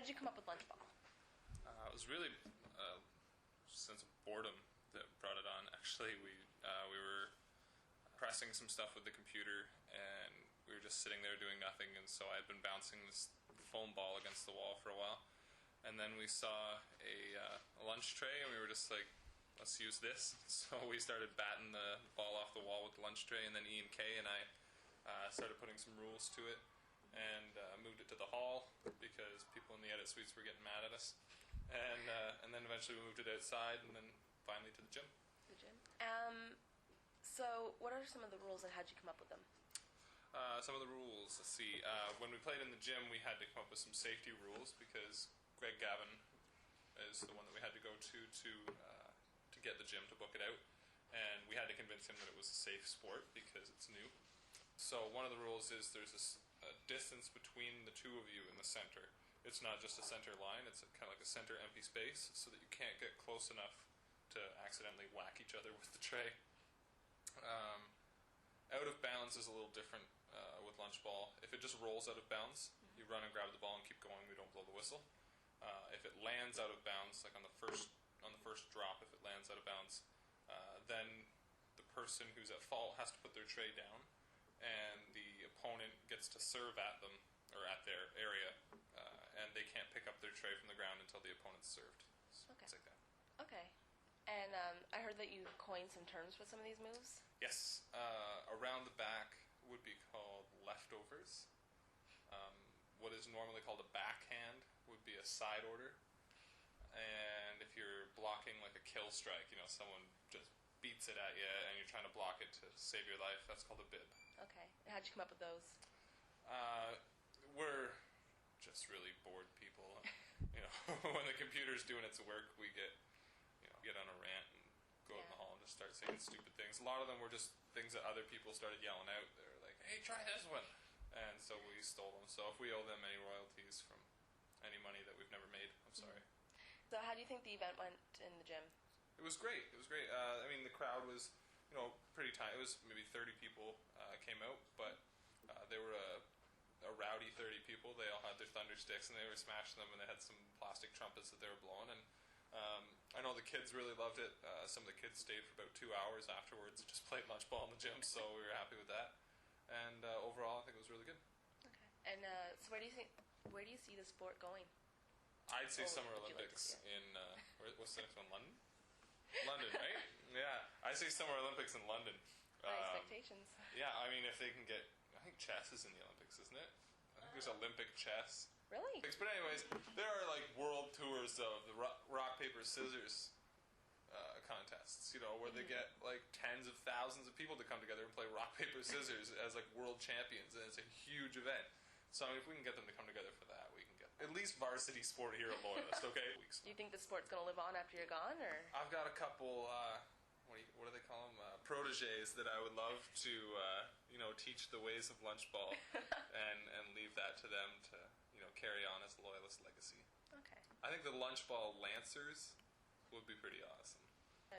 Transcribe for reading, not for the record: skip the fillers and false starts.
did you come up with Lunchball? It was really a sense of boredom that brought it on. Actually, we were pressing some stuff with the computer, and we were just sitting there doing nothing, and so I had been bouncing this foam ball against the wall for a while, and then we saw a lunch tray, and we were just like, let's use this. So we started batting the ball off the wall with the lunch tray, and then Ian Kay and I started putting some rules to it, and moved it to the hall because people in the edit suites were getting mad at us, and then eventually we moved it outside, and then finally to the gym. The gym. So what are some of the rules, and how'd you come up with them? Some of the rules, let's see. When we played in the gym, we had to come up with some safety rules because Greg Gavin is the one that we had to go to get the gym to book it out, and we had to convince him that it was a safe sport because it's new. So one of the rules is there's a distance between the two of you in the center. It's not just a center line, it's kind of like a center empty space so that you can't get close enough to accidentally whack each other with the tray. Out of bounds is a little different with Lunchball. If it just rolls out of bounds, you run and grab the ball and keep going, we don't blow the whistle. If it lands out of bounds, like on the first drop, if it lands out of bounds, then the person who's at fault has to put their tray down, and the opponent gets to serve at them, or at their area, and they can't pick up their tray from the ground until the opponent's served. So Okay. it's like that. Okay. And I heard that you coined some terms for some of these moves. Yes. Around the back would be called leftovers. What is normally called a backhand would be a side order. And if you're blocking like a kill strike, someone just beats it at you and you're trying to block it to save your life, that's called a bib. Okay. And how'd you come up with those? We're just really bored people. When the computer's doing its work, we get on a rant and go out in the hall and just start saying stupid things. A lot of them were just things that other people started yelling out. They were like, hey, try this one. And so we stole them. So if we owe them any royalties from any money that we've never made, I'm sorry. So how do you think the event went in the gym? It was great. The crowd was, pretty tiny. It was maybe 30 people came out, but they were a rowdy 30 people. They all had their thunder sticks, and they were smashing them, and they had some plastic trumpets that they were blowing. And I know the kids really loved it. Some of the kids stayed for about 2 hours afterwards and just played lunchball in the gym, so we were happy with that. And overall, I think it was really good. Okay. And so where do you see the sport going? I'd say Summer Olympics in what's the next one? London, right? Yeah, I say Summer Olympics in London. High expectations. Yeah, if they can get, I think chess is in the Olympics, isn't it? I think there's Olympic chess. Really? But anyways, there are like world tours of the rock paper scissors contests, where they get like tens of thousands of people to come together and play rock paper scissors as like world champions, and it's a huge event. So if we can get them to come together for that, we can get at least varsity sport here at Loyalist, okay? Do you think the sport's going to live on after you're gone, or? I've got a couple, what do they call them? Proteges that I would love to, teach the ways of Lunchball and leave that to them to, carry on as Loyalist legacy. Okay. I think the Lunchball Lancers would be pretty awesome.